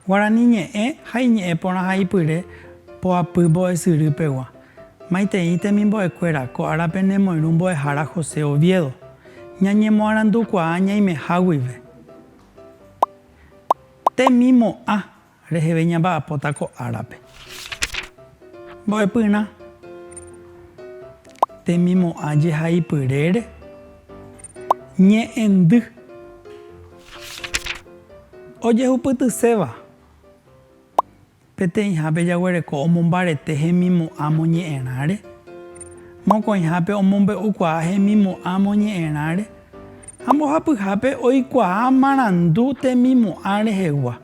Guarani ñe'ẽ ha iñe'ẽ porã ha ipyre poapy mbo'esyry pegua. Maitei temimbo'ekuéra ko árape nemoirũ mbo'ehára José Oviedo ñañemoarandukuaa ñaimeha guive. Temimo'ã reheve ñamba'apóta ko árape. Mbo'epyrã. Temimo'ã jehaipyrére. Ñe'ẽndy. Ojehupytyséva. Peteĩhápe jaguereko omombarete hemimo'ã moñe'ẽrãre. Mokõihápe omombe'ukuaa hemimo'ã moñe'ẽrãre. Ha mbohapyhápe oikuaa marandu temimo'ã rehegua.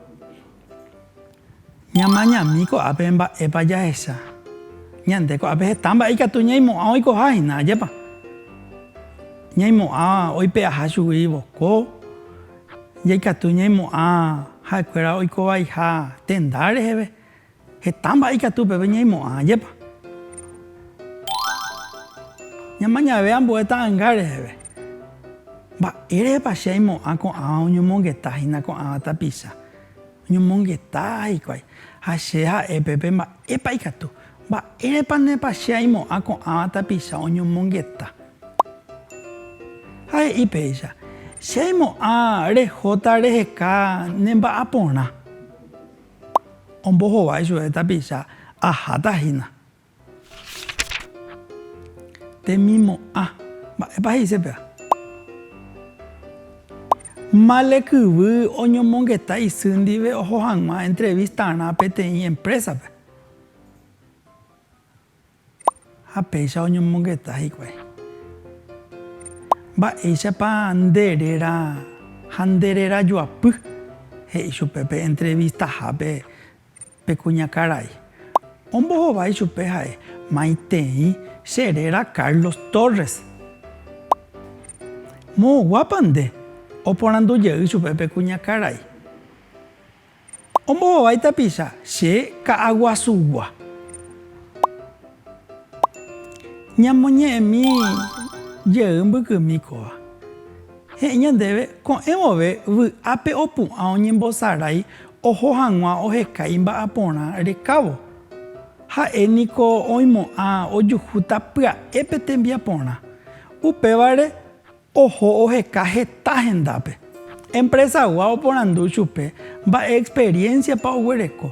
Ñamañami ko'ápe mba'épa jahecha. Ñande ko'ápe heta mba'e ikatu ñaimo'ã oikoháhina ajépa. Ñaimo'ã oipe'aha chugui voko. Jaikatu ñaimo'ã ha'ekuéra oikovaiha tenda reheve. Heta mba'e ikatúpe ñaimo'ã ajépa. Ñamañave ambue ta'ãnga reheve. Mba'érepa che aimo'ã ko'ãva oñomongetahína ko'ãva tapicha. Oñomongeta hikuái. Ha che ha'épepe mba'épa ikatu. Mba'érepanépa che aimo'ã ko'ãva tapicha oñomongeta. Ha'e'i péicha. Che aimo'ã rehóta reheka nemba'aporã. Ombohovái chupe tapicha ahátahína. Temimo'ã. Mba'épa he'isepea. Male kyvy oñomongeta isy ndive oho hag̃ua entrevistarã peteĩ empresape. Ha péicha oñomongeta hikuái. Mba'éichapa nderéra ha nderérajoapy he'i chupe pe entrevistahápe pe kuñakarai. Ombohovái chupe ha'e maitei cheréra Carlos Torres. Moõguapa nde oporandujey chupe pe kuñakarai. Ombohovái tapicha che Ka'aguasugua. Ñamoñe'ẽmi jey mbykymi kóva. He'i ñandéve ko'ẽvove vy'ápe opu'ã oñembosarái oho hag̃ua ohekái mba'aporã rekávo. Ha'éniko oimo'ã ojuhúta pya'épe tembiaporã. Upévare oho oheka heta hendápe. Empresagua oporandu chupe mba'e experienciapa oguereko.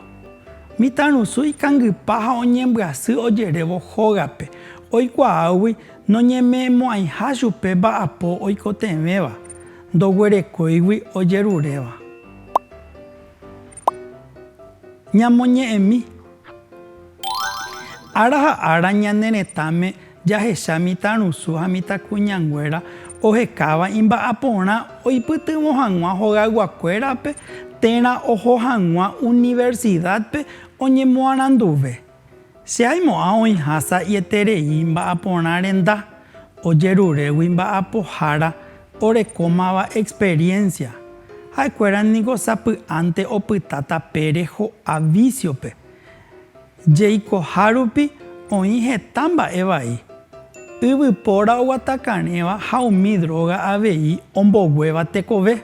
Mitãrusu ikangypa ha oñembyasy ojerévo hógape. Oikuaágui noñememo'ãiha chupe mba'apo oikotevẽva. Ndoguerekóigui ojeruréva. Ñamoñe'ẽmi. Ára ha ára ñane retãme jahecha mitãrusu ha mitãkuñanguéra ohekáva imba'aporã oipytyvõ hag̃ua hogayguakuérape térã oho hag̃ua universidadpe oñemoaranduve. Che aimo'ã oĩhasa ieterei mba'aporã renda ojerurégui mba'apohára orekómava experiencia. Ha'ekuéra niko sapy'ánte opytáta Pérez ho'a viciope. Jeikohárupi oĩ heta mba'e vai. Yvypóra oguatakarẽva ha umi droga avei omboguéva tekove.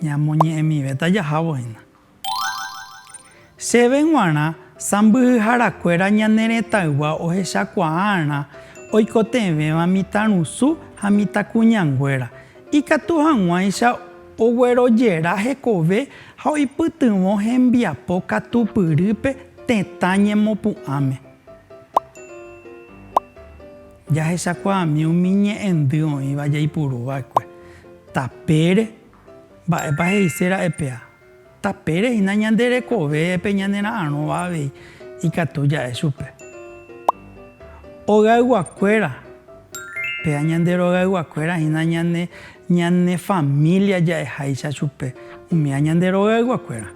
Ñamoñe'ẽmivéta jahávohína. Chéve g̃uarã sãmbyhyharakuéra ñane retãygua ohechakuaa'arã oikotevẽva mitãrusu ha mitãkuñanguéra. Ikatu hag̃uáicha oguerojera hekove ha oipytyvõ hembiapo katupyrýpe tetã ñemopu'ãme. Jahechakuaami umi ñe'ẽndy oĩva jaipurúva'ekue. Tapére. Mba'épa he'iséra'epea. Tapére hína ñande rekovépe ñanera'ãrõva avei ikatu ja'e chupe. Ogayguakuéra. Pea ñande rogayguakuérahína ñane familia ja'eháicha chupe umíva ñande rogayguakuéra.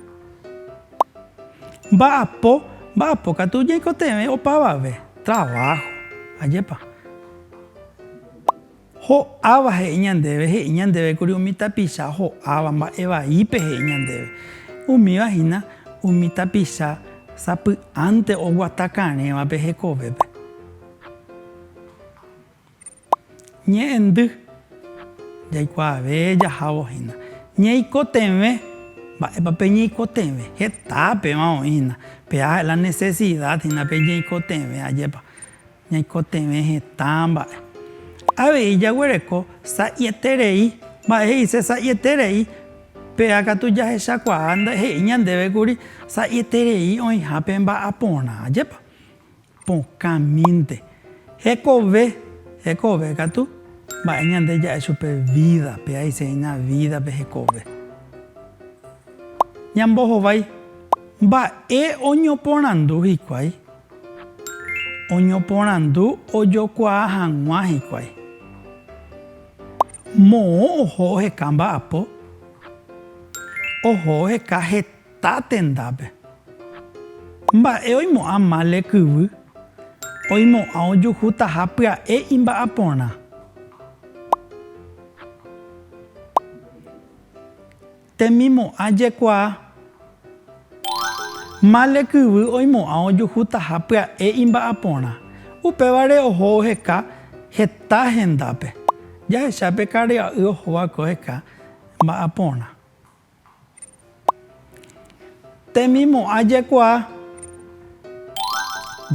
Mba'apo katu ñaikotevẽ opavave. Trabajo. Ajépa. Ho'áva he'i ñandéve kuri umi tapicha ho'áva mba'e vaípe he'i ñandéve. Umívahína umi tapicha sapy'ánte oguatakarẽvape hekovépe. Ñe'ẽndy. Jaikuaave jahávohína. Ñaikotevẽ mba'épa peñaikotẽve hetápema oĩhína pea la necesidad hína peñaikotẽve ajépa ñaikotẽve hetã mba'e avei jaguereko sa'ieterei mba'e he'ise sa'ieterei pea katu jahechakuaa he'i ñandévekuri sa'ieterei oĩha pe mba'aporã ajépa pokãmínte hekove katu mba'e ñande ja'e chupe vida pe aiséna vida pe hekove ñambohovái mba'e oñoporandu hikuái oñoporandu ojokuaa hag̃ua hikuái moõ oho heka mba'apo oho heka heta tendápe mba'e oimo'ã male kyvy oimo'ã ojuhu taha pya'e imba'aporã temimo'ã jekuaa male kyvy oimo'ã ojuhu taha pya'e imba'aporã upévare oho heka heta hendápe jahechápe kare'ỹ ohóvako heka mba'aporã temimo'ã jekuaa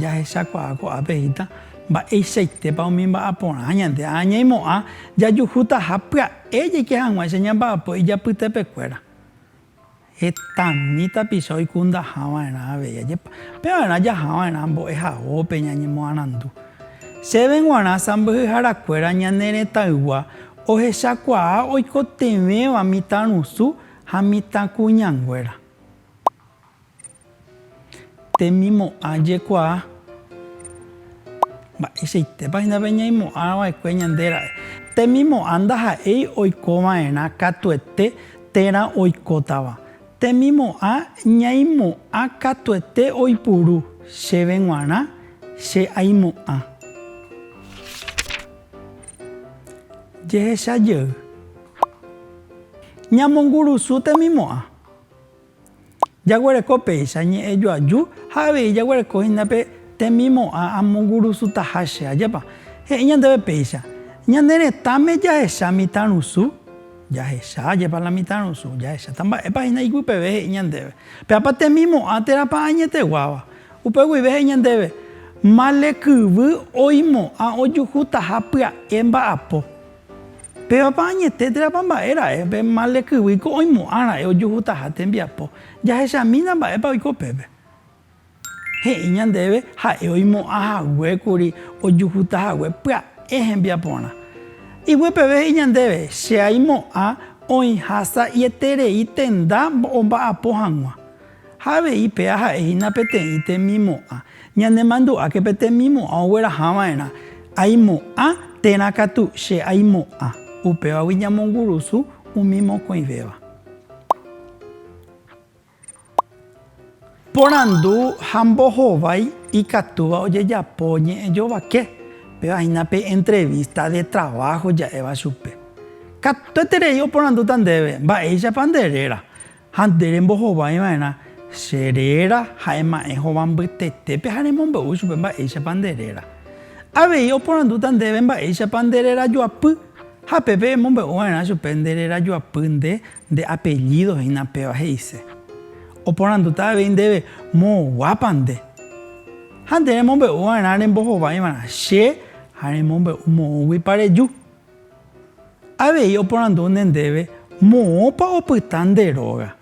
jahechakuaa ko'ápe híta mba'eichaitépa umi mba'aporã ñande añaimo'ã jajuhu taha pya'e jaike hag̃ua cheñamba'apo ijapytepekuéra hetãmi tapicha oikundahãva'erã avei ajépa pevarã jahava'erã mbo'e hahópe ñañemoarandu chéve g̃uarã sãmbyhyharakuéra ñane retãygua ohechakuaa oikotevẽva mitãrusu ha mitãkuñanguéra temimo'ã jekuaa mba'eichaitépa hínape ñaimo'ãva'ekue ñandera'e temimo'ã ndaha'éi oikova'erã katuete térã oikótava temimo'ã ñaimo'ã katuete oipuru chéve g̃uarã che aimo'ã jehechajey ñamongurusu temimo'ã jaguereko péicha ñe'ẽjoaju ha avei jaguerekohínape temimo'ã amongurusu taháche ajépa he'i ñandéve péicha ñane retãme jahecha mitãrusu jahecha ajépa la mitãrusu jahecháta mba'épa hína iguipeve he'i ñandéve peapa temimo'ã térãpa añeteguáva upe guive he'i ñandéve male kyvy oimo'ã ojuhu taha pya'e mba'apo pévapa añete térãpa mba'éra'e pe male kyvýko oimo'ãra'e ojuhu taha tembiapo jahechamína mba'épa oiko pépe he'i ñandéve ha'e oimo'ãhaguékuri ojuhu tahague pya'e hembiaporã iguipeve he'i ñandéve che aimo'ã oĩha sa'ieterei tenda omba'apo hag̃ua ha avei péa ha'ehína peteĩ temimo'ã ñanemandu'áke pe temimo'ã oguerahava'erã aimo'ã térã katu che aimo'ã upévagui ñamongurusu umi mokõivéva porandu ha mbohovái ikatúva ojejapo ñe'ẽjovake pevahínape entrevista de trabajo ja'éva chupe katueterei oporanduta ndéve mba'éichapa nderéra ha nde rembohovaiva'erã cheréra ha'ema'ẽ hovambytetépe ha remombe'u chupe mba'éichapa nderéra avei oporanduta ndéve mba'éichapa ndererajoapy ha pépe emombe'uva'erã chupe ndererajoapy nde apellido hína péva he'ise oporanduta avei ndéve moguápa nde ha nde remombe'uva'erã rembohovaiva'erã che ha remombe'u moõguipa reju avei oporandu nde ndéve moõpa opyta nde róga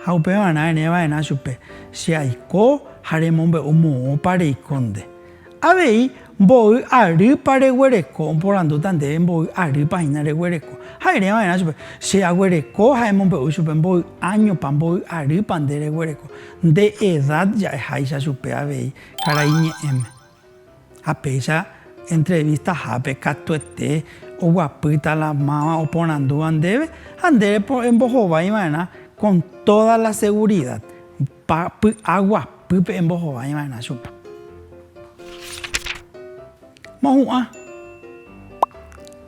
ha upévarã ereva'erã chupe che aiko ha remombe'u moõpa reiko nde avei mbo'y arýpa reguereko oporanduta ndéve mbo'y arýpahína reguereko ha ereva'erã chupe che aguereko ha emombe'u chupe mbo'y añopa mbo'y arýpa nde reguereko nde edad ja'eháicha chupe avei karai ñe'ẽme ha péicha entrevista hápe katuete oguapýta la máva oporandúva ndéve ha nde embohovaiva'erã con toda la seguridad py'aguapýpe embohovaiva'erã chupe mohu'ã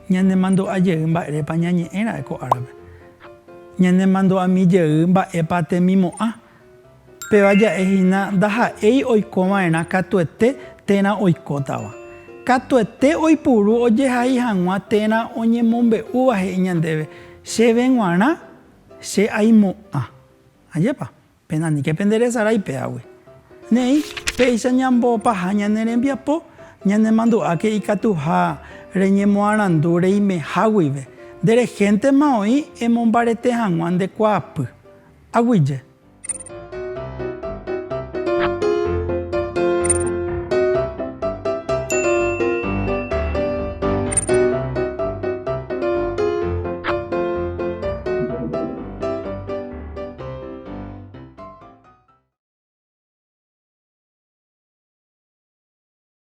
ñanemandu'ajey mba'érepa ñañe'ẽra'e ko árape ñanemandu'amijey mba'épa temimo'ã péva ja'ehína ndaha'éi oikova'erã katuete térã oikótava katuete oipuru ojehai hag̃ua térã oñemombe'úva he'i ñandéve chéve g̃uarã che aimo'ã Ayepa, penani que penderezara y peagüe. Nei, peixa ñambo paja ñanerembiapo, ñanemandu'áke ikatuha reñemoarandu reimeháguive. Nde gente ma oĩ emombarete hag̃ua nde kuaapy. Aguyje.